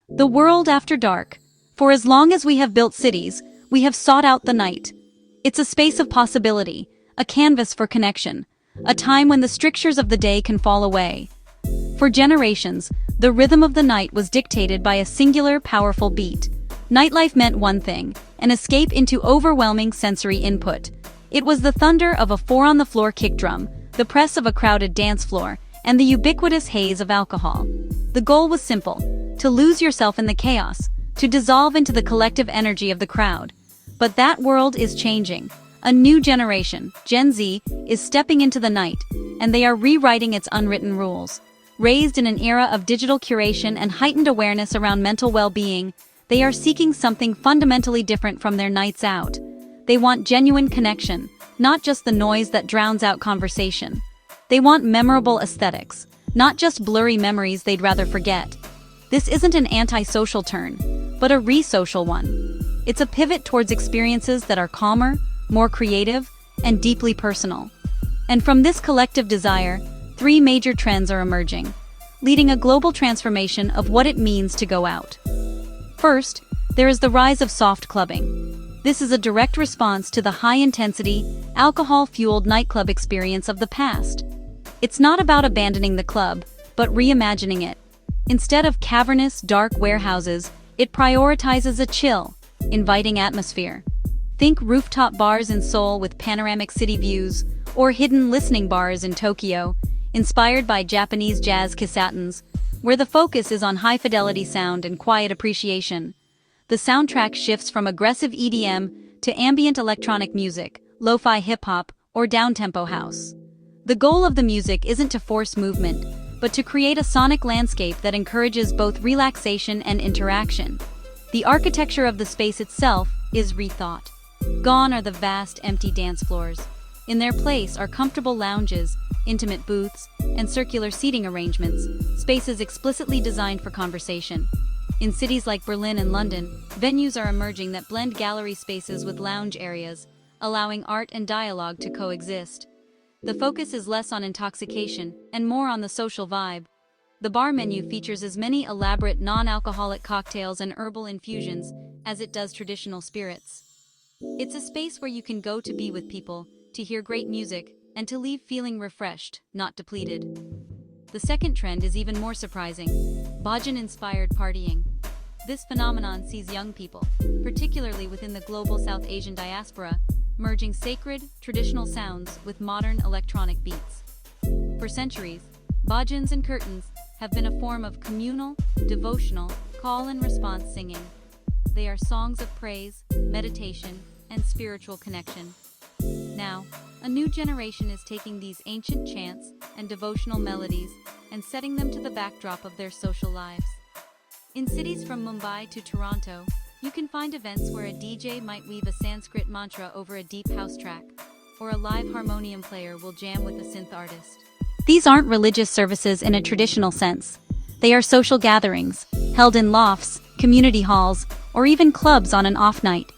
The world after dark. For as long as we have built cities, we have sought out the night. It's a space of possibility, a canvas for connection, a time when the strictures of the day can fall away. For generations, the rhythm of the night was dictated by a singular, powerful beat. Nightlife meant one thing: an escape into overwhelming sensory input. It was the thunder of a four-on-the-floor kick drum, the press of a crowded dance floor, and the ubiquitous haze of alcohol. The goal was simple: to lose yourself in the chaos, to dissolve into the collective energy of the crowd. But that world is changing. A new generation, Gen Z, is stepping into the night, and they are rewriting its unwritten rules. Raised in an era of digital curation and heightened awareness around mental well-being, they are seeking something fundamentally different from their nights out. They want genuine connection, not just the noise that drowns out conversation. They want memorable aesthetics, not just blurry memories they'd rather forget. This isn't an anti-social turn, but a re-social one. It's a pivot towards experiences that are calmer, more creative, and deeply personal. And from this collective desire, three major trends are emerging, leading a global transformation of what it means to go out. First, there is the rise of soft clubbing. This is a direct response to the high-intensity, alcohol-fueled nightclub experience of the past. It's not about abandoning the club, but reimagining it. Instead of cavernous, dark warehouses, it prioritizes a chill, inviting atmosphere. Think rooftop bars in Seoul with panoramic city views, or hidden listening bars in Tokyo, inspired by Japanese jazz kisatans, where the focus is on high-fidelity sound and quiet appreciation. The soundtrack shifts from aggressive EDM to ambient electronic music, lo-fi hip-hop, or downtempo house. The goal of the music isn't to force movement, but to create a sonic landscape that encourages both relaxation and interaction. The architecture of the space itself is rethought. Gone are the vast, empty dance floors. In their place are comfortable lounges, intimate booths, and circular seating arrangements, spaces explicitly designed for conversation. In cities like Berlin and London, venues are emerging that blend gallery spaces with lounge areas, allowing art and dialogue to coexist. The focus is less on intoxication and more on the social vibe. The bar menu features as many elaborate non-alcoholic cocktails and herbal infusions as it does traditional spirits. It's a space where you can go to be with people, to hear great music, and to leave feeling refreshed, not depleted. The second trend is even more surprising: Bhajan-inspired partying. This phenomenon sees young people, particularly within the global South Asian diaspora, merging sacred, traditional sounds with modern electronic beats. For centuries, bhajans and kirtans have been a form of communal, devotional, call-and-response singing. They are songs of praise, meditation, and spiritual connection. Now, a new generation is taking these ancient chants and devotional melodies and setting them to the backdrop of their social lives. In cities from Mumbai to Toronto, you can find events where a DJ might weave a Sanskrit mantra over a deep house track, or a live harmonium player will jam with a synth artist. These aren't religious services in a traditional sense. They are social gatherings, held in lofts, community halls, or even clubs on an off night.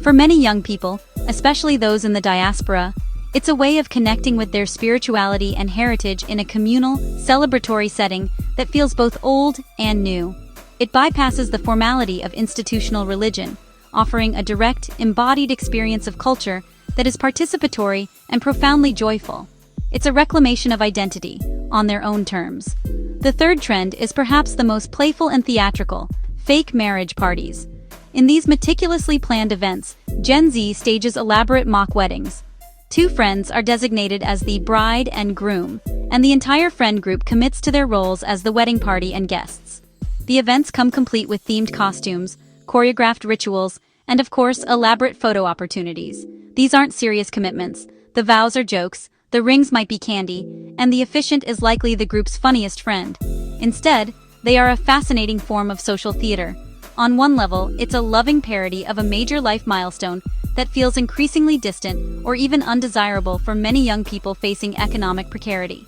For many young people, especially those in the diaspora, it's a way of connecting with their spirituality and heritage in a communal, celebratory setting that feels both old and new. It bypasses the formality of institutional religion, offering a direct, embodied experience of culture that is participatory and profoundly joyful. It's a reclamation of identity, on their own terms. The third trend is perhaps the most playful and theatrical: fake marriage parties. In these meticulously planned events, Gen Z stages elaborate mock weddings. Two friends are designated as the bride and groom, and the entire friend group commits to their roles as the wedding party and guests. The events come complete with themed costumes, choreographed rituals, and of course, elaborate photo opportunities. These aren't serious commitments. The vows are jokes, the rings might be candy, and the officiant is likely the group's funniest friend. Instead, they are a fascinating form of social theater. On one level, it's a loving parody of a major life milestone that feels increasingly distant or even undesirable for many young people facing economic precarity.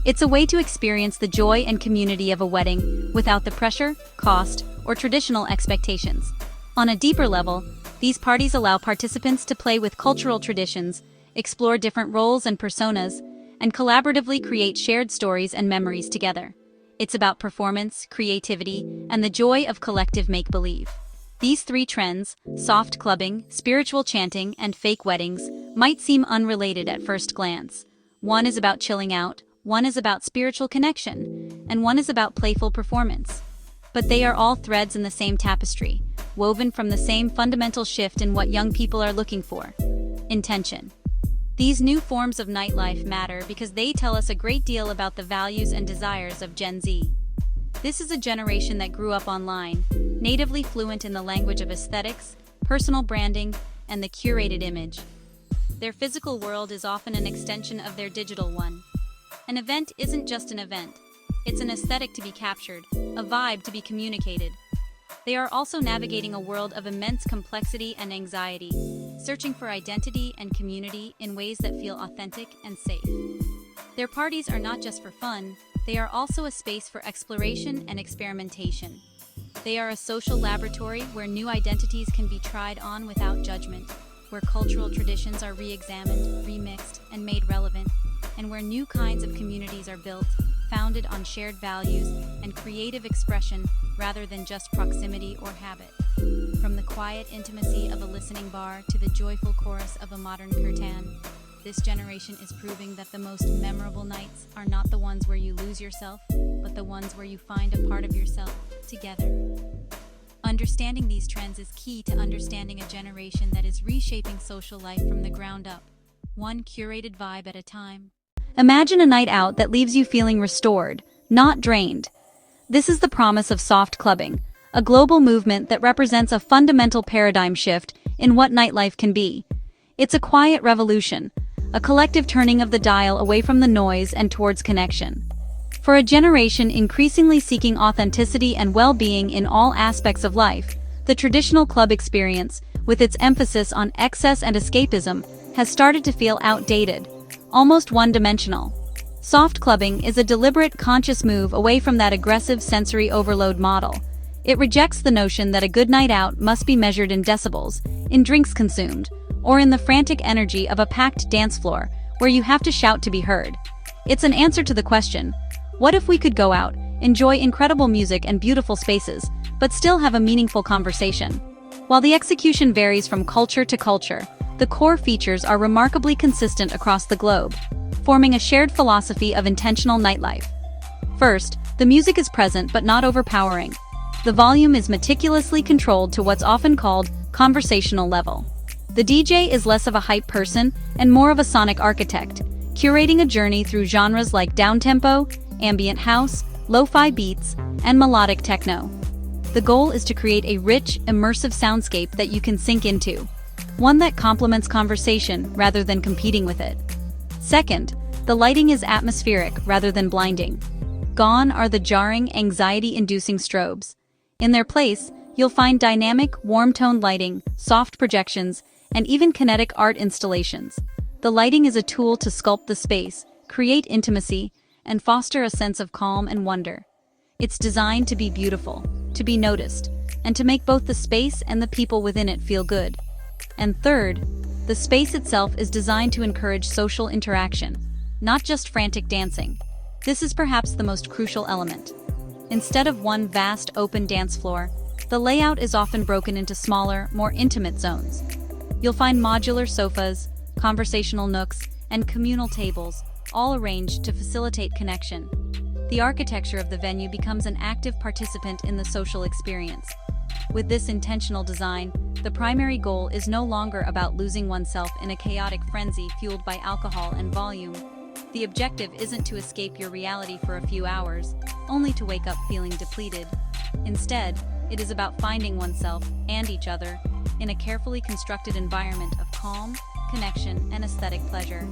It's a way to experience the joy and community of a wedding without the pressure, cost, or traditional expectations. On a deeper level, these parties allow participants to play with cultural traditions, explore different roles and personas, and collaboratively create shared stories and memories together. It's about performance, creativity, and the joy of collective make-believe. These three trends, soft clubbing, spiritual chanting, and fake weddings, might seem unrelated at first glance. One is about chilling out, one is about spiritual connection, and one is about playful performance. But they are all threads in the same tapestry, woven from the same fundamental shift in what young people are looking for: intention. These new forms of nightlife matter because they tell us a great deal about the values and desires of Gen Z. This is a generation that grew up online, natively fluent in the language of aesthetics, personal branding, and the curated image. Their physical world is often an extension of their digital one. An event isn't just an event. It's an aesthetic to be captured, a vibe to be communicated. They are also navigating a world of immense complexity and anxiety, searching for identity and community in ways that feel authentic and safe. Their parties are not just for fun, they are also a space for exploration and experimentation. They are a social laboratory where new identities can be tried on without judgment, where cultural traditions are re-examined, remixed, and made relevant, and where new kinds of communities are built, founded on shared values and creative expression rather than just proximity or habit. From the quiet intimacy of a listening bar to the joyful chorus of a modern kirtan, this generation is proving that the most memorable nights are not the ones where you lose yourself, but the ones where you find a part of yourself together. Understanding these trends is key to understanding a generation that is reshaping social life from the ground up, one curated vibe at a time. Imagine a night out that leaves you feeling restored, not drained. This is the promise of soft clubbing, a global movement that represents a fundamental paradigm shift in what nightlife can be. It's a quiet revolution, a collective turning of the dial away from the noise and towards connection. For a generation increasingly seeking authenticity and well-being in all aspects of life, the traditional club experience, with its emphasis on excess and escapism, has started to feel outdated, almost one-dimensional. Soft clubbing is a deliberate, conscious move away from that aggressive sensory overload model. It rejects the notion that a good night out must be measured in decibels, in drinks consumed, or in the frantic energy of a packed dance floor where you have to shout to be heard. It's an answer to the question, what if we could go out, enjoy incredible music and beautiful spaces, but still have a meaningful conversation? While the execution varies from culture to culture, the core features are remarkably consistent across the globe, forming a shared philosophy of intentional nightlife. First, the music is present but not overpowering. The volume is meticulously controlled to what's often called conversational level. The DJ is less of a hype person and more of a sonic architect, curating a journey through genres like downtempo, ambient house, lo-fi beats, and melodic techno. The goal is to create a rich, immersive soundscape that you can sink into, one that complements conversation rather than competing with it. Second, the lighting is atmospheric rather than blinding. Gone are the jarring, anxiety-inducing strobes. In their place, you'll find dynamic, warm-toned lighting, soft projections, and even kinetic art installations. The lighting is a tool to sculpt the space, create intimacy, and foster a sense of calm and wonder. It's designed to be beautiful, to be noticed, and to make both the space and the people within it feel good. And third, the space itself is designed to encourage social interaction, not just frantic dancing. This is perhaps the most crucial element. Instead of one vast open dance floor, the layout is often broken into smaller, more intimate zones. You'll find modular sofas, conversational nooks, and communal tables, all arranged to facilitate connection. The architecture of the venue becomes an active participant in the social experience. With this intentional design, the primary goal is no longer about losing oneself in a chaotic frenzy fueled by alcohol and volume. The objective isn't to escape your reality for a few hours, only to wake up feeling depleted. Instead, it is about finding oneself and each other in a carefully constructed environment of calm, connection, and aesthetic pleasure.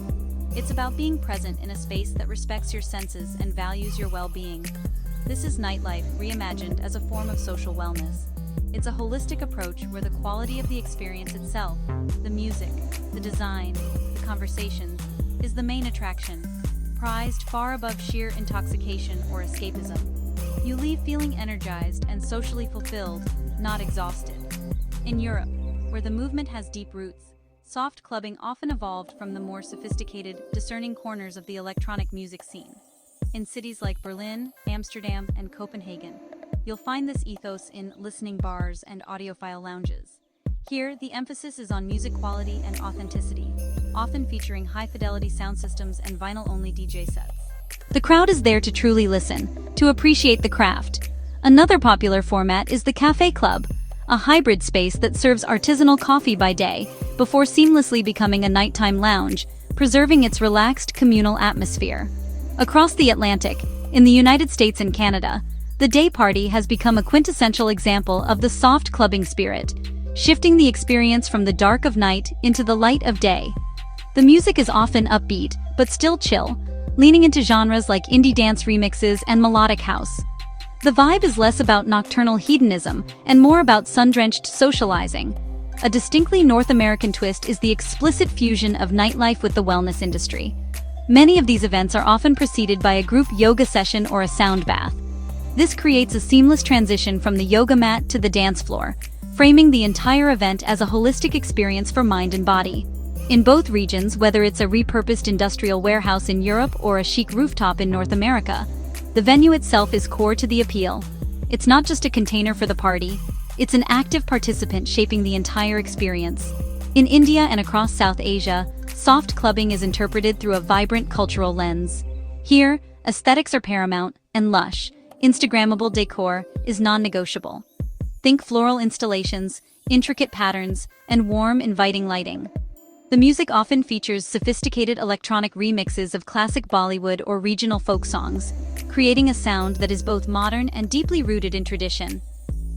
It's about being present in a space that respects your senses and values your well-being. This is nightlife reimagined as a form of social wellness. It's a holistic approach where the quality of the experience itself, the music, the design, the conversations, is the main attraction, prized far above sheer intoxication or escapism. You leave feeling energized and socially fulfilled, not exhausted. In Europe, where the movement has deep roots, soft clubbing often evolved from the more sophisticated, discerning corners of the electronic music scene. In cities like Berlin, Amsterdam, and Copenhagen, you'll find this ethos in listening bars and audiophile lounges. Here, the emphasis is on music quality and authenticity, often featuring high-fidelity sound systems and vinyl-only DJ sets. The crowd is there to truly listen, to appreciate the craft. Another popular format is the Café Club, a hybrid space that serves artisanal coffee by day before seamlessly becoming a nighttime lounge, preserving its relaxed communal atmosphere. Across the Atlantic, in the United States and Canada, the day party has become a quintessential example of the soft clubbing spirit, shifting the experience from the dark of night into the light of day. The music is often upbeat, but still chill, leaning into genres like indie dance remixes and melodic house. The vibe is less about nocturnal hedonism and more about sun-drenched socializing. A distinctly North American twist is the explicit fusion of nightlife with the wellness industry. Many of these events are often preceded by a group yoga session or a sound bath. This creates a seamless transition from the yoga mat to the dance floor, framing the entire event as a holistic experience for mind and body. In both regions, whether it's a repurposed industrial warehouse in Europe or a chic rooftop in North America, the venue itself is core to the appeal. It's not just a container for the party, it's an active participant shaping the entire experience. In India and across South Asia, soft clubbing is interpreted through a vibrant cultural lens. Here, aesthetics are paramount, and lush, Instagrammable decor is non-negotiable. Think floral installations, intricate patterns, and warm, inviting lighting. The music often features sophisticated electronic remixes of classic Bollywood or regional folk songs, creating a sound that is both modern and deeply rooted in tradition.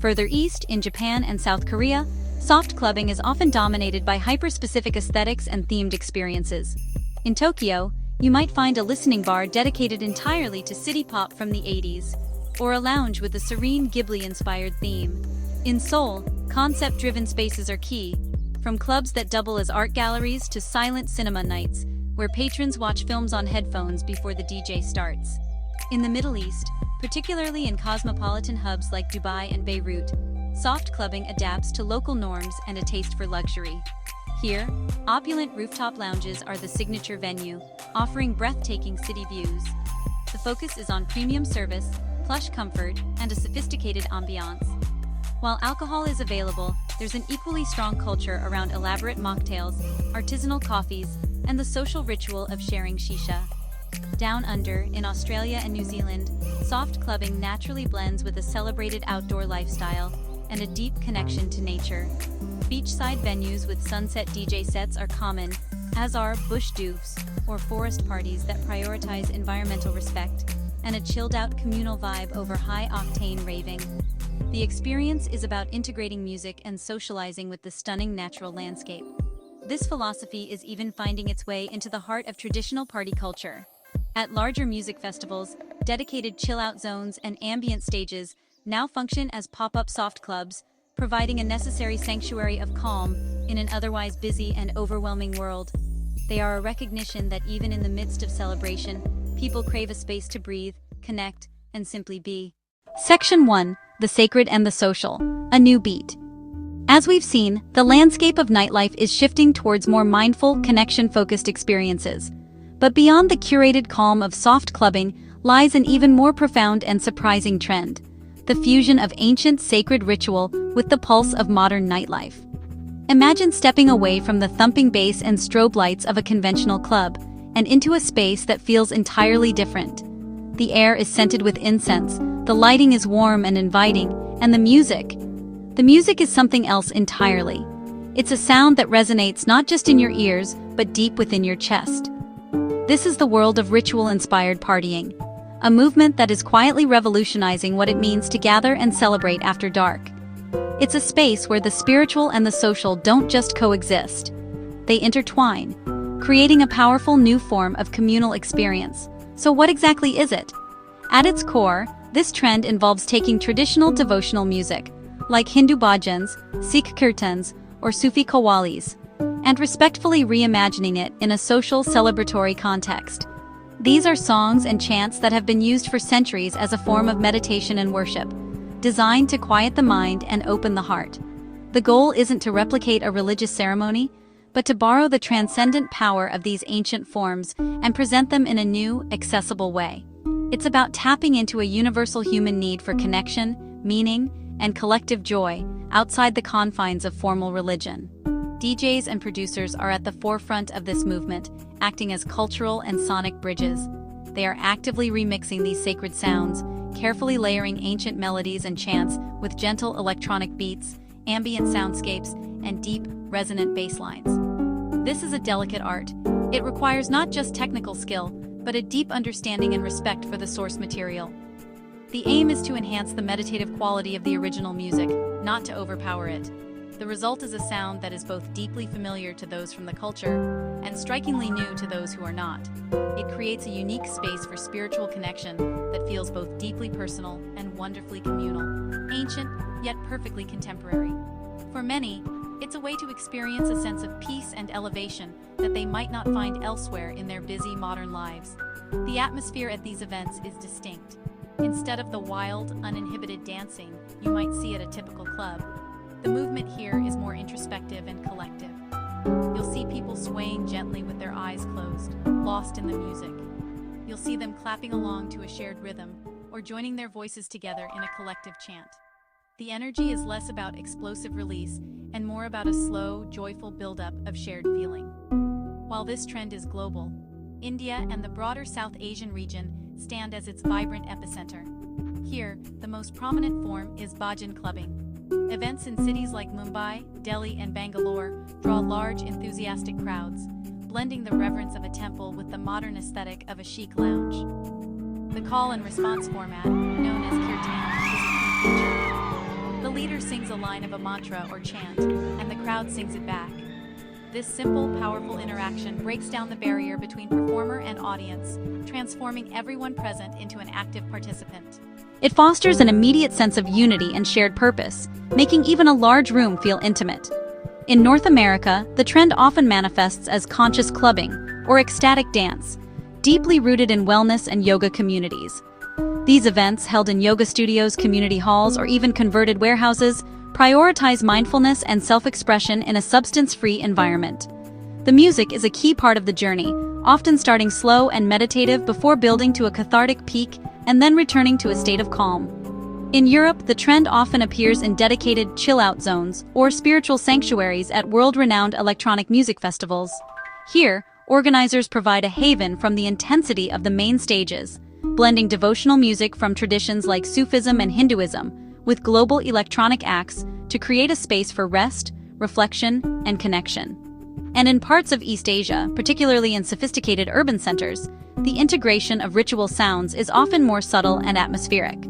Further east, in Japan and South Korea, soft clubbing is often dominated by hyper-specific aesthetics and themed experiences. In Tokyo, you might find a listening bar dedicated entirely to city pop from the 80s, or a lounge with a serene Ghibli-inspired theme. In Seoul, concept-driven spaces are key, from clubs that double as art galleries to silent cinema nights, where patrons watch films on headphones before the DJ starts. In the Middle East, particularly in cosmopolitan hubs like Dubai and Beirut, soft clubbing adapts to local norms and a taste for luxury. Here, opulent rooftop lounges are the signature venue, offering breathtaking city views. The focus is on premium service, plush comfort, and a sophisticated ambiance. While alcohol is available, there's an equally strong culture around elaborate mocktails, artisanal coffees, and the social ritual of sharing shisha. Down under, in Australia and New Zealand, soft clubbing naturally blends with a celebrated outdoor lifestyle and a deep connection to nature. Beachside venues with sunset DJ sets are common, as are bush doofs, or forest parties that prioritize environmental respect, and a chilled-out communal vibe over high-octane raving. The experience is about integrating music and socializing with the stunning natural landscape. This philosophy is even finding its way into the heart of traditional party culture. At larger music festivals, dedicated chill-out zones and ambient stages now function as pop-up soft clubs, providing a necessary sanctuary of calm in an otherwise busy and overwhelming world. They are a recognition that even in the midst of celebration, people crave a space to breathe, connect, and simply be. Section 1. The Sacred and the Social. A new beat. As we've seen, the landscape of nightlife is shifting towards more mindful, connection-focused experiences. But beyond the curated calm of soft clubbing lies an even more profound and surprising trend: the fusion of ancient sacred ritual with the pulse of modern nightlife. Imagine stepping away from the thumping bass and strobe lights of a conventional club and into a space that feels entirely different. The air is scented with incense, the lighting is warm and inviting, and the music is something else entirely. It's a sound that resonates not just in your ears, but deep within your chest. This is the world of ritual-inspired partying, a movement that is quietly revolutionizing what it means to gather and celebrate after dark. It's a space where the spiritual and the social don't just coexist. They intertwine, creating a powerful new form of communal experience. So what exactly is it? At its core, this trend involves taking traditional devotional music, like Hindu bhajans, Sikh kirtans, or Sufi qawwalis, and respectfully reimagining it in a social celebratory context. These are songs and chants that have been used for centuries as a form of meditation and worship, designed to quiet the mind and open the heart. The goal isn't to replicate a religious ceremony, but to borrow the transcendent power of these ancient forms and present them in a new, accessible way. It's about tapping into a universal human need for connection, meaning, and collective joy outside the confines of formal religion. DJs and producers are at the forefront of this movement, acting as cultural and sonic bridges. They are actively remixing these sacred sounds, carefully layering ancient melodies and chants with gentle electronic beats, ambient soundscapes, and deep, resonant bass lines. This is a delicate art. It requires not just technical skill, but a deep understanding and respect for the source material. The aim is to enhance the meditative quality of the original music, not to overpower it. The result is a sound that is both deeply familiar to those from the culture and strikingly new to those who are not. It creates a unique space for spiritual connection that feels both deeply personal and wonderfully communal, ancient yet perfectly contemporary. For many, it's a way to experience a sense of peace and elevation that they might not find elsewhere in their busy modern lives. The atmosphere at these events is distinct. Instead of the wild, uninhibited dancing you might see at a typical club, the movement here is more introspective and collective. You'll see people swaying gently with their eyes closed, lost in the music. You'll see them clapping along to a shared rhythm or joining their voices together in a collective chant. The energy is less about explosive release and more about a slow, joyful buildup of shared feeling. While this trend is global, India and the broader South Asian region stand as its vibrant epicenter. Here, the most prominent form is Bhajan clubbing. Events in cities like Mumbai, Delhi, and Bangalore draw large, enthusiastic crowds, blending the reverence of a temple with the modern aesthetic of a chic lounge. The call and response format, known as kirtan, is a key feature. The leader sings a line of a mantra or chant, and the crowd sings it back. This simple, powerful interaction breaks down the barrier between performer and audience, transforming everyone present into an active participant. It fosters an immediate sense of unity and shared purpose, making even a large room feel intimate. In North America, the trend often manifests as conscious clubbing or ecstatic dance, deeply rooted in wellness and yoga communities. These events, held in yoga studios, community halls, or even converted warehouses, prioritize mindfulness and self-expression in a substance-free environment. The music is a key part of the journey, often starting slow and meditative before building to a cathartic peak and then returning to a state of calm. In Europe, the trend often appears in dedicated chill-out zones or spiritual sanctuaries at world-renowned electronic music festivals. Here, organizers provide a haven from the intensity of the main stages, blending devotional music from traditions like Sufism and Hinduism with global electronic acts to create a space for rest, reflection, and connection. And in parts of East Asia, particularly in sophisticated urban centers, the integration of ritual sounds is often more subtle and atmospheric.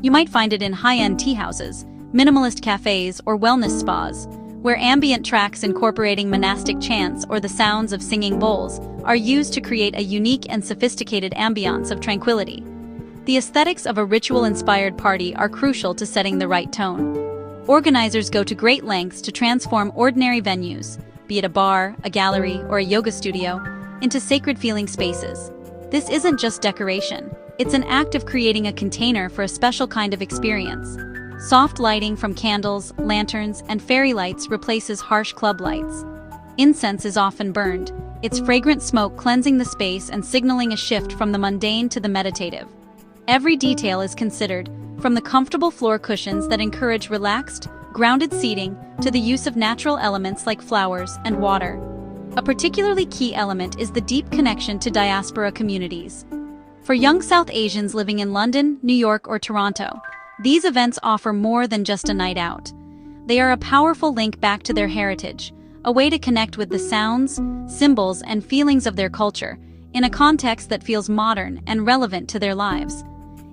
You might find it in high-end tea houses, minimalist cafes, or wellness spas, where ambient tracks incorporating monastic chants or the sounds of singing bowls are used to create a unique and sophisticated ambiance of tranquility. The aesthetics of a ritual-inspired party are crucial to setting the right tone. Organizers go to great lengths to transform ordinary venues, be it a bar, a gallery, or a yoga studio, into sacred-feeling spaces. This isn't just decoration. It's an act of creating a container for a special kind of experience. Soft lighting from candles, lanterns, and fairy lights replaces harsh club lights. Incense is often burned, its fragrant smoke cleansing the space and signaling a shift from the mundane to the meditative. Every detail is considered, from the comfortable floor cushions that encourage relaxed, grounded seating to the use of natural elements like flowers and water. A particularly key element is the deep connection to diaspora communities. For young South Asians living in London, New York, or Toronto, these events offer more than just a night out. They are a powerful link back to their heritage, a way to connect with the sounds, symbols, and feelings of their culture in a context that feels modern and relevant to their lives.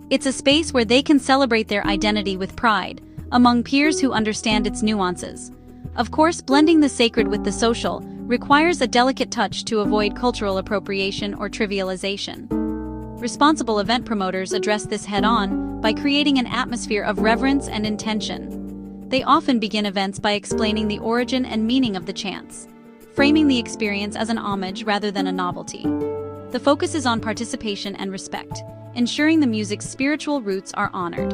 It's a space where they can celebrate their identity with pride, among peers who understand its nuances. Of course, blending the sacred with the social requires a delicate touch to avoid cultural appropriation or trivialization. Responsible event promoters address this head-on by creating an atmosphere of reverence and intention. They often begin events by explaining the origin and meaning of the chants, framing the experience as an homage rather than a novelty. The focus is on participation and respect, ensuring the music's spiritual roots are honored.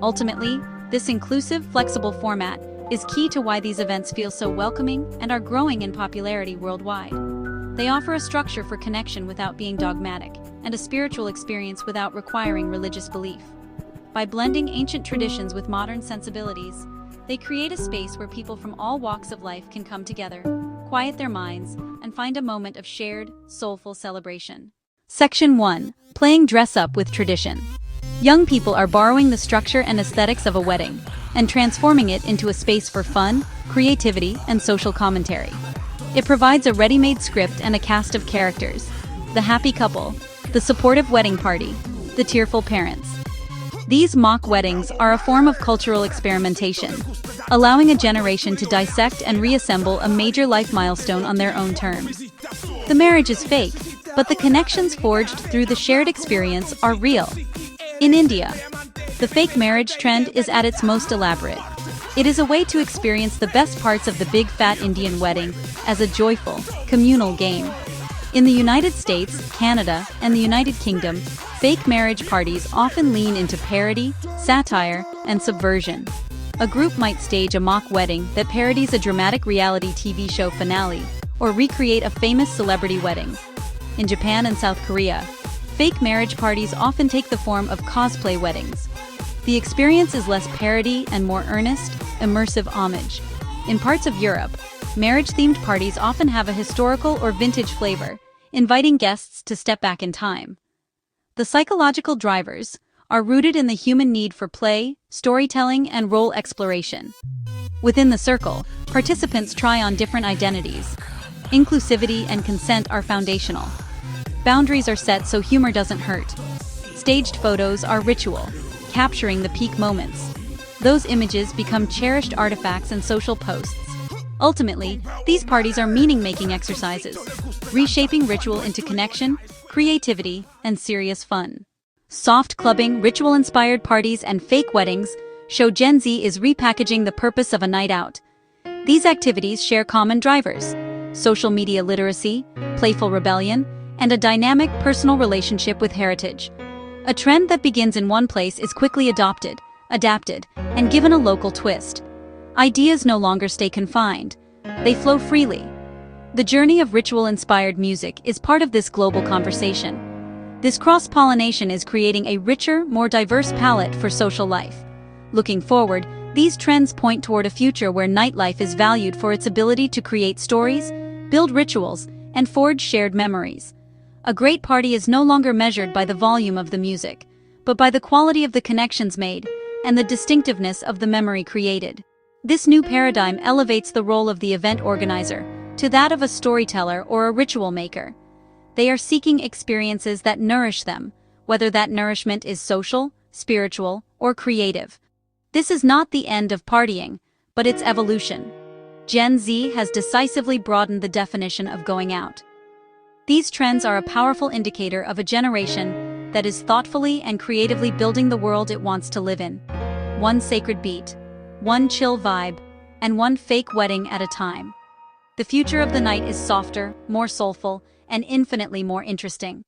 Ultimately, this inclusive, flexible format is key to why these events feel so welcoming and are growing in popularity worldwide. They offer a structure for connection without being dogmatic, and a spiritual experience without requiring religious belief. By blending ancient traditions with modern sensibilities, they create a space where people from all walks of life can come together, quiet their minds, and find a moment of shared, soulful celebration. Section 1. Playing dress-up with tradition. Young people are borrowing the structure and aesthetics of a wedding and transforming it into a space for fun, creativity, and social commentary. It provides a ready-made script and a cast of characters: the happy couple, the supportive wedding party, the tearful parents. These mock weddings are a form of cultural experimentation, allowing a generation to dissect and reassemble a major life milestone on their own terms. The marriage is fake, but the connections forged through the shared experience are real. In India, the fake marriage trend is at its most elaborate. It is a way to experience the best parts of the big fat Indian wedding as a joyful, communal game. In the United States, Canada, and the United Kingdom, fake marriage parties often lean into parody, satire, and subversion. A group might stage a mock wedding that parodies a dramatic reality TV show finale or recreate a famous celebrity wedding. In Japan and South Korea, fake marriage parties often take the form of cosplay weddings. The experience is less parody and more earnest, immersive homage. In parts of Europe, marriage-themed parties often have a historical or vintage flavor, inviting guests to step back in time. The psychological drivers are rooted in the human need for play, storytelling, and role exploration. Within the circle, participants try on different identities. Inclusivity and consent are foundational. Boundaries are set so humor doesn't hurt. Staged photos are ritual, capturing the peak moments. Those images become cherished artifacts and social posts. Ultimately, these parties are meaning-making exercises, reshaping ritual into connection, creativity, and serious fun. Soft clubbing, ritual-inspired parties, and fake weddings show Gen Z is repackaging the purpose of a night out. These activities share common drivers: social media literacy, playful rebellion, and a dynamic personal relationship with heritage. A trend that begins in one place is quickly adopted, adapted, and given a local twist. Ideas no longer stay confined. They flow freely. The journey of ritual-inspired music is part of this global conversation. This cross-pollination is creating a richer, more diverse palette for social life. Looking forward, these trends point toward a future where nightlife is valued for its ability to create stories, build rituals, and forge shared memories. A great party is no longer measured by the volume of the music, but by the quality of the connections made and the distinctiveness of the memory created. This new paradigm elevates the role of the event organizer to that of a storyteller or a ritual maker. They are seeking experiences that nourish them, whether that nourishment is social, spiritual, or creative. This is not the end of partying, but its evolution. Gen Z has decisively broadened the definition of going out. These trends are a powerful indicator of a generation that is thoughtfully and creatively building the world it wants to live in. One sacred beat, one chill vibe, and one fake wedding at a time. The future of the night is softer, more soulful, and infinitely more interesting.